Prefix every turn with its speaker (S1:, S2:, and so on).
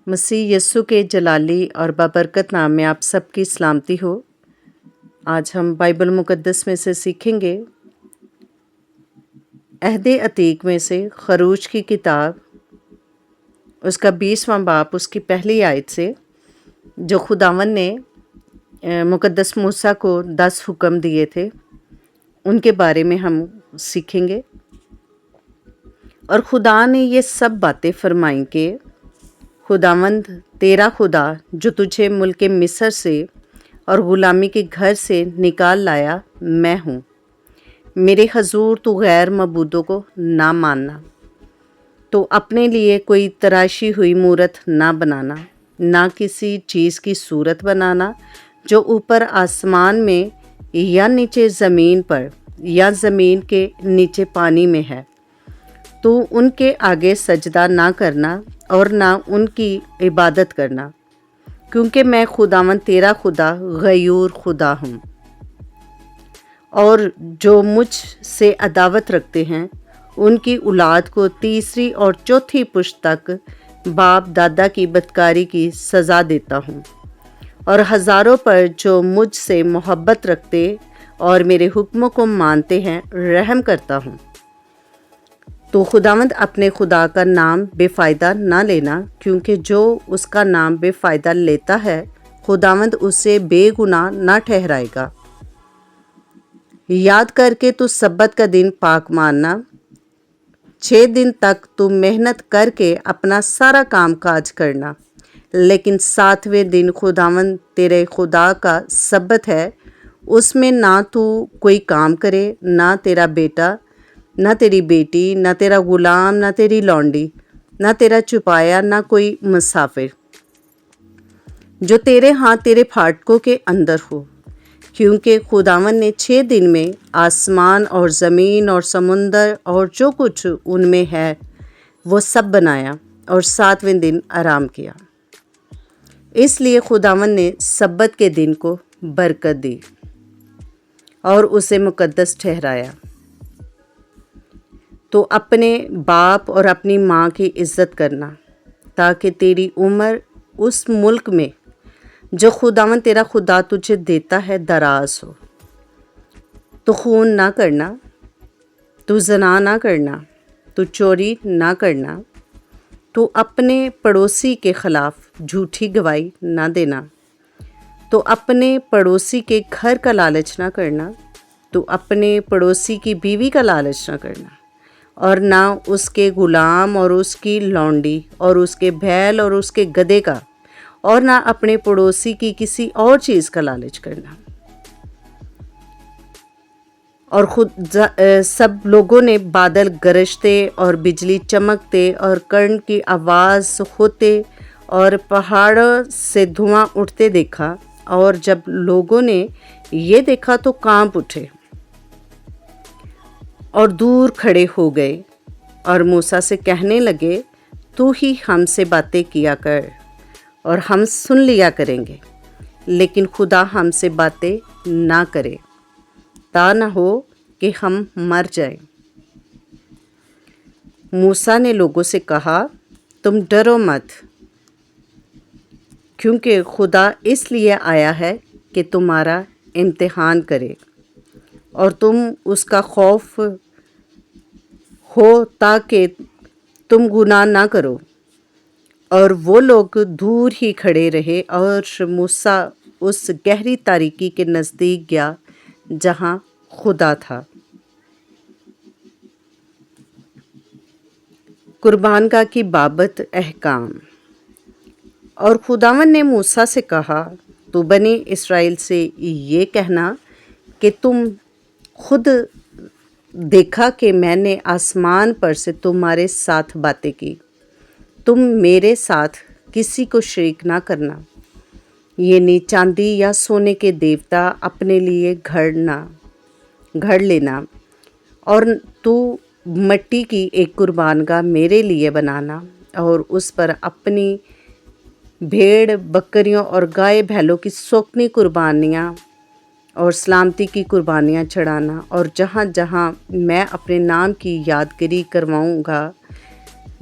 S1: مسیح یسوع کے جلالی اور بابرکت نام میں آپ سب کی سلامتی ہو۔ آج ہم بائبل مقدس میں سے سیکھیں گے عہد عتیق میں سے خروج کی کتاب، اس کا 20واں باب، اس کی پہلی آیت سے، جو خداوند نے مقدس موسیٰ کو 10 حکم دیے تھے، ان کے بارے میں ہم سیکھیں گے۔ اور خدا نے یہ سب باتیں فرمائیں کہ خداوند تیرا خدا جو تجھے ملک مصر سے اور غلامی کے گھر سے نکال لایا میں ہوں۔ میرے حضور تو غیر معبودوں کو نہ ماننا، تو اپنے لیے کوئی تراشی ہوئی مورت نہ بنانا، نہ کسی چیز کی صورت بنانا جو اوپر آسمان میں یا نیچے زمین پر یا زمین کے نیچے پانی میں ہے۔ تو ان کے آگے سجدہ نہ کرنا اور نہ ان کی عبادت کرنا، کیونکہ میں خداوند تیرا خدا غیور خدا ہوں۔ اور جو مجھ سے عداوت رکھتے ہیں ان کی اولاد کو تیسری اور چوتھی پشت تک باپ دادا کی بدکاری کی سزا دیتا ہوں، اور ہزاروں پر جو مجھ سے محبت رکھتے اور میرے حکموں کو مانتے ہیں رحم کرتا ہوں۔ تو خداوند اپنے خدا کا نام بے فائدہ نہ لینا، کیونکہ جو اس کا نام بے فائدہ لیتا ہے خداوند اسے بے گناہ نہ ٹھہرائے گا۔ یاد کر کے تو سبت کا دن پاک ماننا، 6 دن تک تو محنت کر کے اپنا سارا کام کاج کرنا، لیکن 7ویں دن خداوند تیرے خدا کا سبت ہے، اس میں نہ تو کوئی کام کرے، نہ تیرا بیٹا، نہ تیری بیٹی، نہ تیرا غلام، نہ تیری لونڈی، نہ تیرا چپایا، نہ کوئی مسافر جو تیرے ہاں تیرے پھاٹکوں کے اندر ہو، کیونکہ خداوند نے 6 دن میں آسمان اور زمین اور سمندر اور جو کچھ ان میں ہے وہ سب بنایا، اور 7ویں دن آرام کیا۔ اس لیے خداوند نے سبت کے دن کو برکت دی اور اسے مقدس ٹھہرایا۔ تو اپنے باپ اور اپنی ماں کی عزت کرنا، تاکہ تیری عمر اس ملک میں جو خداوند تیرا خدا تجھے دیتا ہے دراز ہو۔ تو خون نہ کرنا، تو زنا نہ کرنا، تو چوری نہ کرنا، تو اپنے پڑوسی کے خلاف جھوٹی گواہی نہ دینا، تو اپنے پڑوسی کے گھر کا لالچ نہ کرنا، تو اپنے پڑوسی کی بیوی کا لالچ نہ کرنا، اور نہ اس کے غلام اور اس کی لونڈی اور اس کے بیل اور اس کے گدھے کا، اور نہ اپنے پڑوسی کی کسی اور چیز کا لالچ کرنا۔ اور خود سب لوگوں نے بادل گرجتے اور بجلی چمکتے اور کرن کی آواز ہوتے اور پہاڑوں سے دھواں اٹھتے دیکھا، اور جب لوگوں نے یہ دیکھا تو کانپ اٹھے اور دور کھڑے ہو گئے، اور موسیٰ سے کہنے لگے، تو ہی ہم سے باتیں کیا کر اور ہم سن لیا کریں گے، لیکن خدا ہم سے باتیں نہ کرے، تا نہ ہو کہ ہم مر جائیں۔ موسیٰ نے لوگوں سے کہا، تم ڈرو مت، کیونکہ خدا اس لیے آیا ہے کہ تمہارا امتحان کرے، اور تم اس کا خوف ہو تاکہ تم گناہ نہ کرو۔ اور وہ لوگ دور ہی کھڑے رہے، اور موسیٰ اس گہری تاریکی کے نزدیک گیا جہاں خدا تھا۔ قربان گاہ کی بابت احکام۔ اور خداوند نے موسیٰ سے کہا، تو بنی اسرائیل سے یہ کہنا کہ تم خود دیکھا کہ میں نے آسمان پر سے تمہارے ساتھ باتیں کی، تم میرے ساتھ کسی کو شریک نہ کرنا، یعنی چاندی یا سونے کے دیوتا اپنے لیے گھڑ لینا، اور تو مٹی کی ایک قربان گاہ میرے لیے بنانا، اور اس پر اپنی بھیڑ بکریوں اور گائے بھیلوں کی سوکنی قربانیاں اور سلامتی کی قربانیاں چڑھانا، اور جہاں جہاں میں اپنے نام کی یادگاری کرواؤں گا